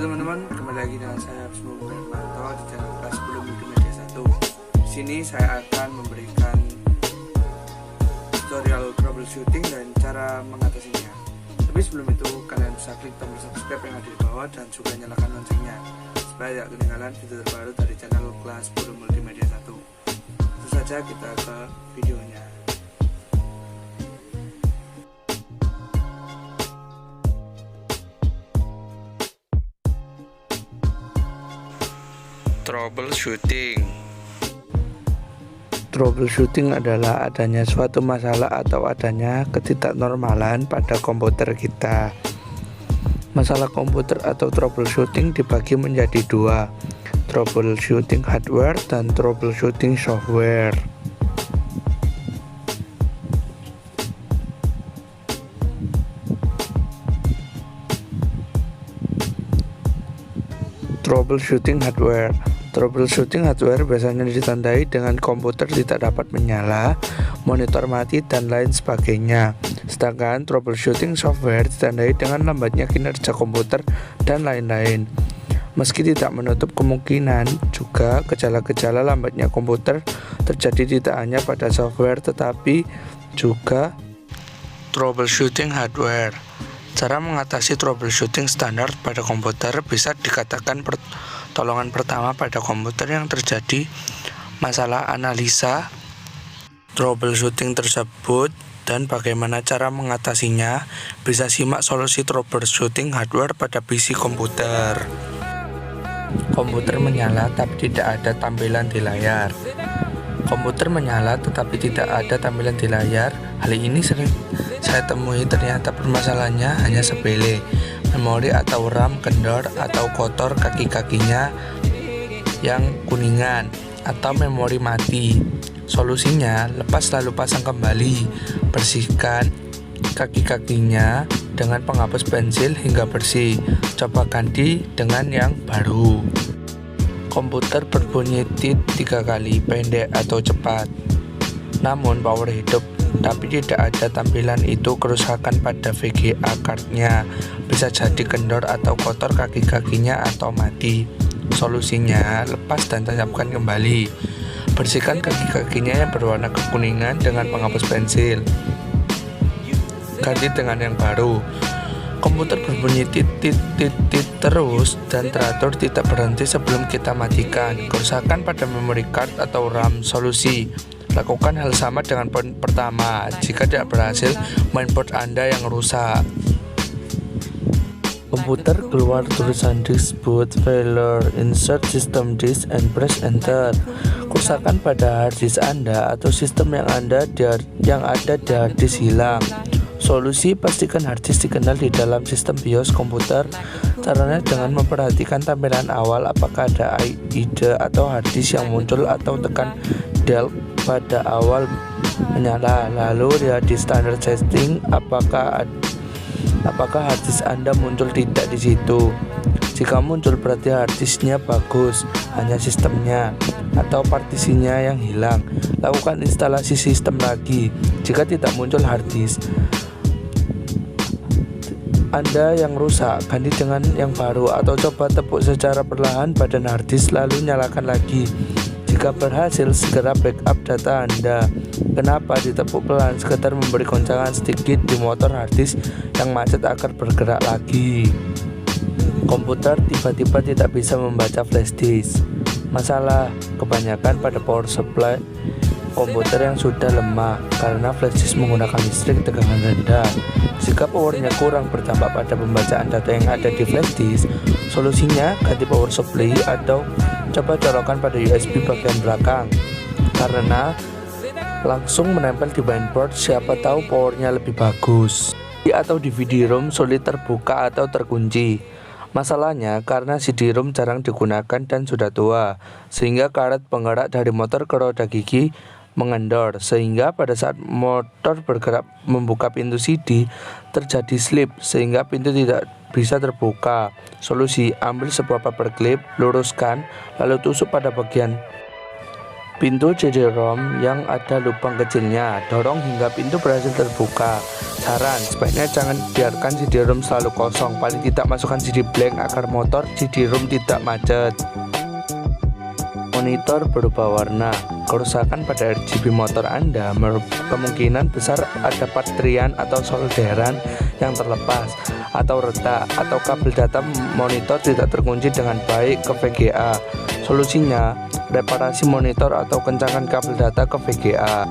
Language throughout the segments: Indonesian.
Halo teman-teman, kembali lagi dengan saya Absmo Mantau di channel kelas 10 Multimedia 1. Di sini saya akan memberikan tutorial troubleshooting dan cara mengatasinya. Tapi sebelum itu, kalian bisa klik tombol subscribe yang ada di bawah dan juga nyalakan loncengnya supaya tidak ketinggalan video terbaru dari channel kelas 10 Multimedia 1. Langsung saja kita ke videonya. Troubleshooting adalah adanya suatu masalah atau adanya ketidaknormalan pada komputer kita. Masalah komputer atau troubleshooting dibagi menjadi dua, troubleshooting hardware dan troubleshooting software. Troubleshooting hardware biasanya ditandai dengan komputer tidak dapat menyala, monitor mati, dan lain sebagainya. Sedangkan troubleshooting software ditandai dengan lambatnya kinerja komputer dan lain-lain. Meski tidak menutup kemungkinan juga gejala-gejala lambatnya komputer terjadi tidak hanya pada software tetapi juga troubleshooting hardware. Cara mengatasi troubleshooting standar pada komputer bisa dikatakan pertolongan pertama pada komputer yang terjadi masalah analisa troubleshooting tersebut dan bagaimana cara mengatasinya. Bisa simak solusi troubleshooting hardware pada PC komputer. Komputer menyala tapi tidak ada tampilan di layar. Komputer menyala tetapi tidak ada tampilan di layar. Hal ini sering saya temui, ternyata permasalahannya hanya sepele. Memori atau RAM kendor atau kotor kaki-kakinya yang kuningan atau memori mati. Solusinya, lepas lalu pasang kembali. Bersihkan kaki-kakinya dengan penghapus pensil hingga bersih. Coba ganti dengan yang baru. Komputer berbunyi tit 3 kali, pendek atau cepat. Namun power hidup tapi tidak ada tampilan, itu kerusakan pada VGA cardnya. Bisa jadi kendor atau kotor kaki-kakinya atau mati. Solusinya, lepas dan tancapkan kembali. Bersihkan kaki-kakinya yang berwarna kekuningan dengan penghapus pensil. Ganti dengan yang baru. Komputer berbunyi tit terus dan teratur tidak berhenti sebelum kita matikan. Kerusakan pada memory card atau RAM. Solusi: lakukan hal sama dengan poin pertama. Jika tidak berhasil, mainboard Anda yang rusak. Komputer keluar tulisan disk boot failure, insert system disk and press enter. Kerusakan pada hard disk Anda atau sistem yang ada di hard disk hilang. Solusi: pastikan hard disk dikenal di dalam sistem BIOS komputer. Caranya dengan memperhatikan tampilan awal, apakah ada ID atau hard disk yang muncul, atau tekan del pada awal menyala. Lalu lihat di standard setting apakah hard disk Anda muncul tidak di situ. Jika muncul berarti hard disknya bagus, hanya sistemnya atau partisinya yang hilang. Lakukan instalasi sistem lagi. Jika tidak muncul hard disk Anda yang rusak, ganti dengan yang baru atau coba tepuk secara perlahan badan hard disk lalu nyalakan lagi. Jika berhasil, segera backup data Anda. Kenapa ditepuk pelan? Sekedar memberi goncangan sedikit di motor hard disk yang macet agar bergerak lagi. Komputer tiba-tiba tidak bisa membaca flash disk. Masalah kebanyakan pada power supply komputer yang sudah lemah karena flash disk menggunakan listrik tegangan rendah. Jika powernya kurang berdampak pada pembacaan data yang ada di flash disk, solusinya ganti power supply atau coba colokan pada USB bagian belakang karena langsung menempel di mainboard, siapa tahu powernya lebih bagus. Atau DVD-ROM sulit terbuka atau terkunci. Masalahnya karena CD-ROM jarang digunakan dan sudah tua, sehingga karet penggerak dari motor ke roda gigi mengendor, sehingga pada saat motor bergerak membuka pintu CD terjadi slip sehingga pintu tidak bisa terbuka. Solusi: ambil sebuah paperclip, luruskan, lalu tusuk pada bagian Pintu CD-ROM yang ada lubang kecilnya, dorong hingga pintu berhasil terbuka. Saran, sebaiknya jangan biarkan CD-ROM selalu kosong, paling tidak masukkan CD blank agar motor CD-ROM tidak macet. Monitor berubah warna. Kerusakan pada RGB motor Anda kemungkinan besar ada baterian atau solderan yang terlepas atau retak, atau kabel data monitor tidak terkunci dengan baik ke VGA. Solusinya, reparasi monitor atau kencangkan kabel data ke VGA.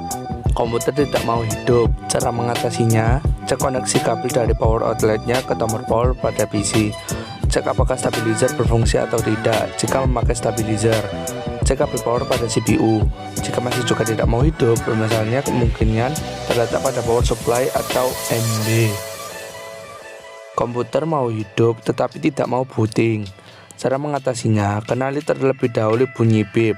Komputer tidak mau hidup. Cara mengatasinya, cek koneksi kabel dari power outletnya ke tombol power pada PC. Cek apakah stabilizer berfungsi atau tidak. Jika memakai stabilizer, cek kabel power pada CPU. Jika masih juga tidak mau hidup, permasalahannya kemungkinan terletak pada power supply atau MB. Komputer mau hidup tetapi tidak mau booting. Cara mengatasinya, kenali terlebih dahulu bunyi bip.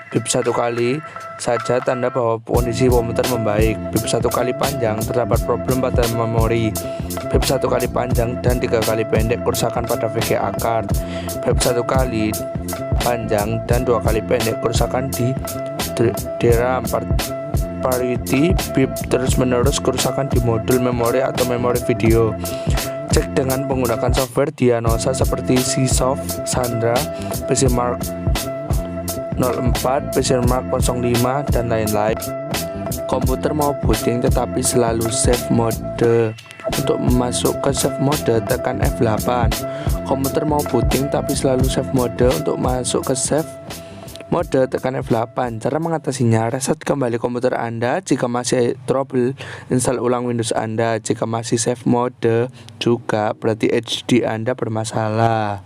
Bip satu kali saja tanda bahwa kondisi komputer membaik. Bip satu kali panjang terdapat problem pada memori. Bip satu kali panjang dan 3 kali pendek kerusakan pada VGA card. Bip satu kali panjang dan 2 kali pendek kerusakan di DRAM. Parity bip terus menerus kerusakan di modul memori atau memori video. Cek dengan menggunakan software diagnosa seperti Csoft, Sandra, PC Mark 04, PC Mark 05, dan lain-lain. Komputer mau booting tetapi selalu save mode. Untuk masuk ke save mode, tekan F8. Komputer mau booting tapi selalu save mode. Untuk masuk ke save mode, tekan F8. Cara mengatasinya, reset kembali komputer Anda. Jika masih trouble, install ulang Windows Anda. Jika masih save mode juga, berarti HD Anda bermasalah.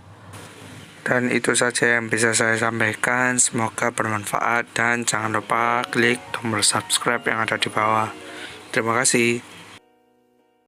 Dan itu saja yang bisa saya sampaikan. Semoga bermanfaat dan jangan lupa klik tombol subscribe yang ada di bawah. Terima kasih.